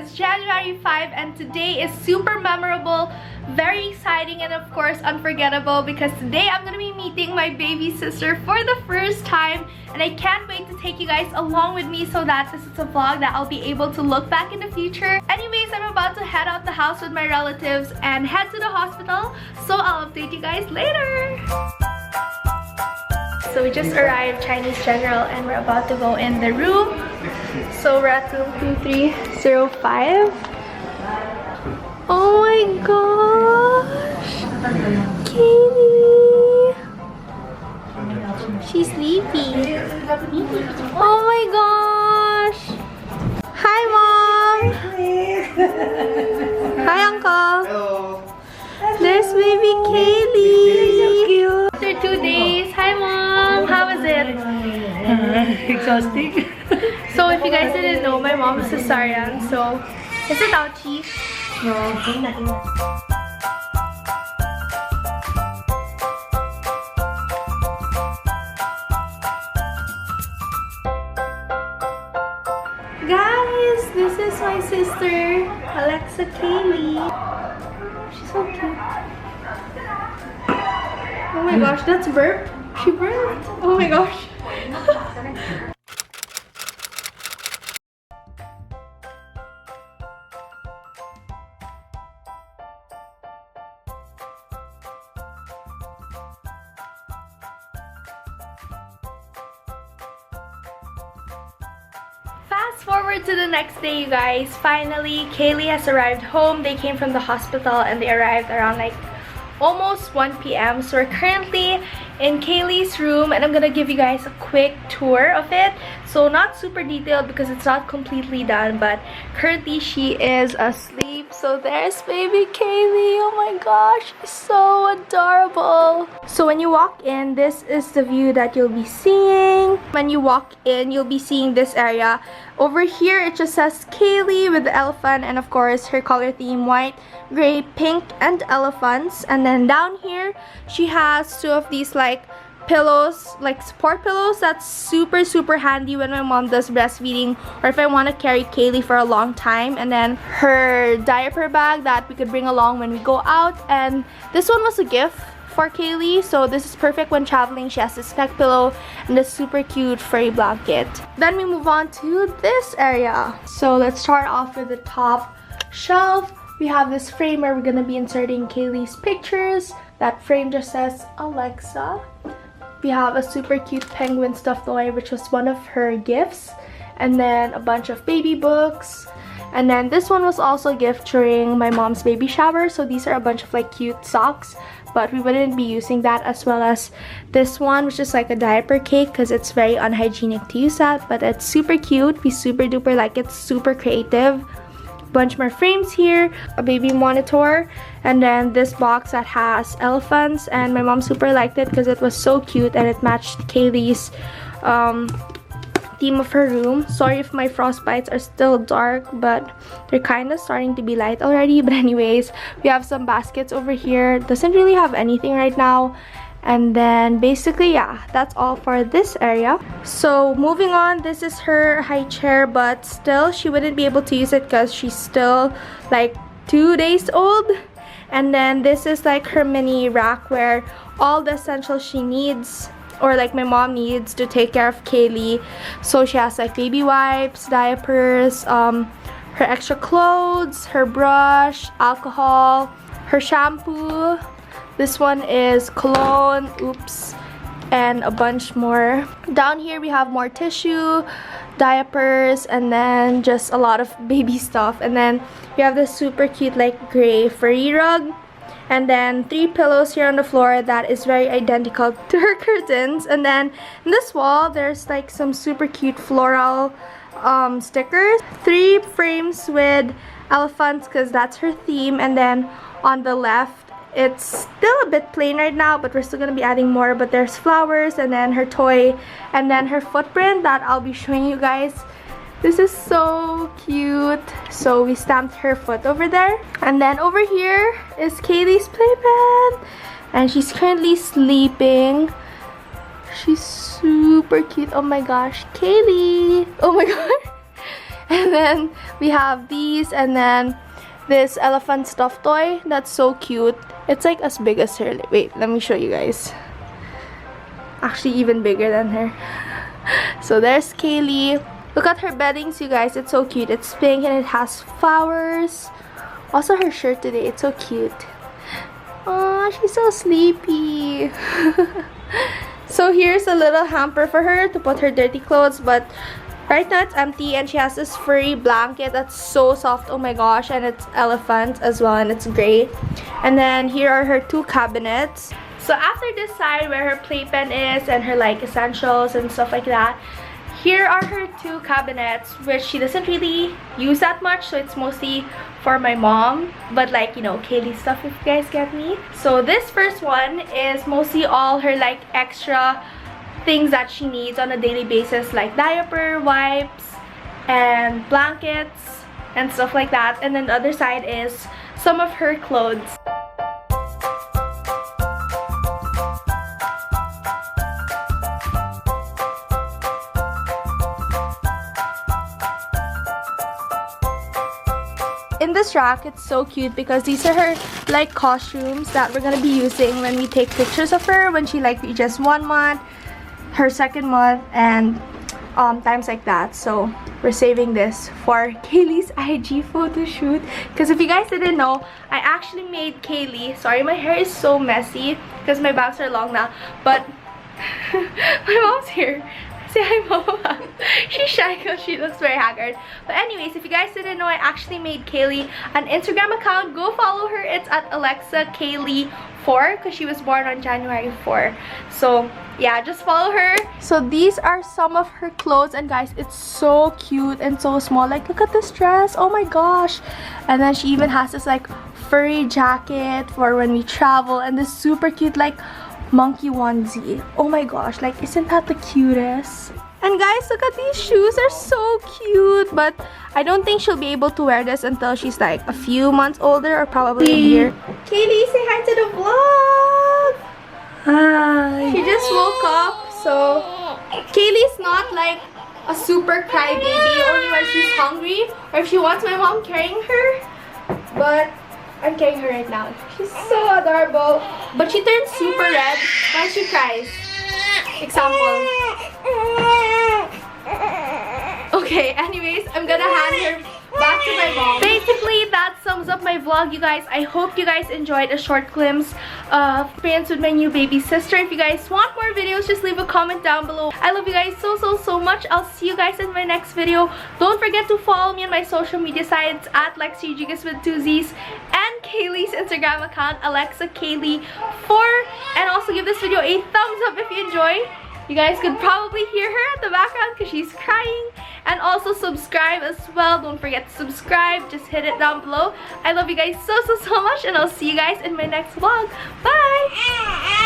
It's January 5 and today is super memorable, very exciting, and of course unforgettable because today I'm gonna be meeting my baby sister for the first time, and I can't wait to take you guys along with me so that this is a vlog that I'll be able to look back in the future. Anyways, I'm about to head out the house with my relatives and head to the hospital, so I'll update you guys later. So we just arrived Chinese General and we're about to go in the room. So we're at room 2305. Oh my gosh! Katie! She's sleepy. Oh my gosh! Hi Mom! Hi Uncle! Hello! There's baby Kaylee! After 2 days. Hi Mom! How is it? Exhausting. So if you guys didn't know, my mom's cesarean. So, is it ouchie? No. Guys, this is my sister, Alexa Kaylee. She's so cute. Oh my gosh, that's burp. She burped. Oh my gosh. Fast forward to the next day, you guys. Finally, Kaylee has arrived home. They came from the hospital and they arrived around like almost 1 p.m. So we're currently in Kaylee's room and I'm gonna give you guys a quick tour of it. So not super detailed because it's not completely done, but currently she is asleep. So there's baby Kaylee. Oh my gosh, she's so adorable. So when you walk in, this is the view that you'll be seeing. When you walk in, you'll be seeing this area. Over here, it just says Kaylee with the elephant and of course her color theme: white, gray, pink, and elephants. And then down here, she has two of these like pillows, like support pillows. That's super handy when my mom does breastfeeding or if I want to carry Kaylee for a long time. And then her diaper bag that we could bring along when we go out. And this one was a gift for Kaylee, so this is perfect when traveling. She has this neck pillow and this super cute furry blanket. Then we move on to this area. So let's start off with the top shelf. We have this frame where we're gonna be inserting Kaylee's pictures. That frame just says Alexa. We have a super cute penguin stuffed toy, which was one of her gifts. And then a bunch of baby books. And then this one was also a gift during my mom's baby shower. So these are a bunch of like cute socks, but we wouldn't be using that, as well as this one, which is like a diaper cake because it's very unhygienic to use that, but it's super cute. We super duper like it, super creative. Bunch more frames here, a baby monitor, and then this box that has elephants, and my mom super liked it because it was so cute and it matched Kaylee's theme of her room. Sorry if my frostbites are still dark, but they're kind of starting to be light already. But anyways, we have some baskets over here. Doesn't really have anything right now. And then basically, yeah, that's all for this area. So moving on, this is her high chair, but still she wouldn't be able to use it because she's still like 2 days old. And then this is like her mini rack where all the essentials she needs, or like my mom needs, to take care of Kaylee. So she has like baby wipes, diapers, her extra clothes, her brush, alcohol, her shampoo. This one is cologne, oops, and a bunch more. Down here we have more tissue, diapers, and then just a lot of baby stuff. And then we have this super cute like gray furry rug. And then 3 pillows here on the floor that is very identical to her curtains. And then in this wall, there's like some super cute floral stickers. 3 frames with elephants because that's her theme. And then on the left, it's still a bit plain right now, but we're still going to be adding more. But there's flowers, and then her toy, and then her footprint that I'll be showing you guys. This is so cute. So we stamped her foot over there. And then over here is Kaylee's playpen. And she's currently sleeping. She's super cute. Oh my gosh. Kaylee. Oh my god. And then we have these, and then this elephant stuffed toy that's so cute. It's like as big as her. Wait, let me show you guys. Actually even bigger than her. So there's Kaylee. Look at her beddings, you guys. It's so cute. It's pink and it has flowers. Also her shirt today, it's so cute. Oh, she's so sleepy. So here's a little hamper for her to put her dirty clothes, but right now it's empty, and she has this furry blanket that's so soft. Oh my gosh, and it's elephant as well, and it's gray. And then here are her 2 cabinets. So after this side where her playpen is and her like essentials and stuff like that, here are her 2 cabinets, which she doesn't really use that much, so it's mostly for my mom, but like, you know, Kaylee stuff, if you guys get me. So this first one is mostly all her like extra things that she needs on a daily basis, like diaper, wipes, and blankets and stuff like that. And then the other side is some of her clothes. In this rack, it's so cute because these are her like costumes that we're gonna be using when we take pictures of her when she like reaches 1 month, her 2nd month, and times like that. So we're saving this for Kaylee's IG photo shoot, because if you guys didn't know, I actually made Kaylee, sorry my hair is so messy because my bangs are long now, but my mom's here. Say hi, Mama. She's shy because she looks very haggard. But anyways, if you guys didn't know, I actually made Kaylee an Instagram account. Go follow her. It's at AlexaKaylee4 because she was born on January 4. So yeah, just follow her. So these are some of her clothes, and guys, it's so cute and so small. Like, look at this dress. Oh my gosh. And then she even has this like furry jacket for when we travel, and this super cute like monkey onesie. Oh my gosh, like, isn't that the cutest? And guys, look at these shoes. They're so cute, but I don't think she'll be able to wear this until she's like a few months older, or probably a year. Kaylee, say hi to the vlog. Hi. She just woke up, so Kaylee's not like a super crybaby, only when she's hungry or if she wants my mom carrying her, but I'm carrying her right now. She's so adorable. But she turns super red when she cries. Example. Okay, anyways, I'm gonna hand her back to my mom. Basically, that sums up my vlog, you guys. I hope you guys enjoyed a short glimpse of experience with my new baby sister. If you guys want more videos, just leave a comment down below. I love you guys so much. I'll see you guys in my next video. Don't forget to follow me on my social media sites at Lexy Rodriguez with 2 Z's, and Kaylee's Instagram account, AlexaKaylee4. And also give this video a thumbs up if you enjoy. You guys could probably hear her at the background because she's crying. And also subscribe as well. Don't forget to subscribe. Just hit it down below. I love you guys so much, and I'll see you guys in my next vlog. Bye!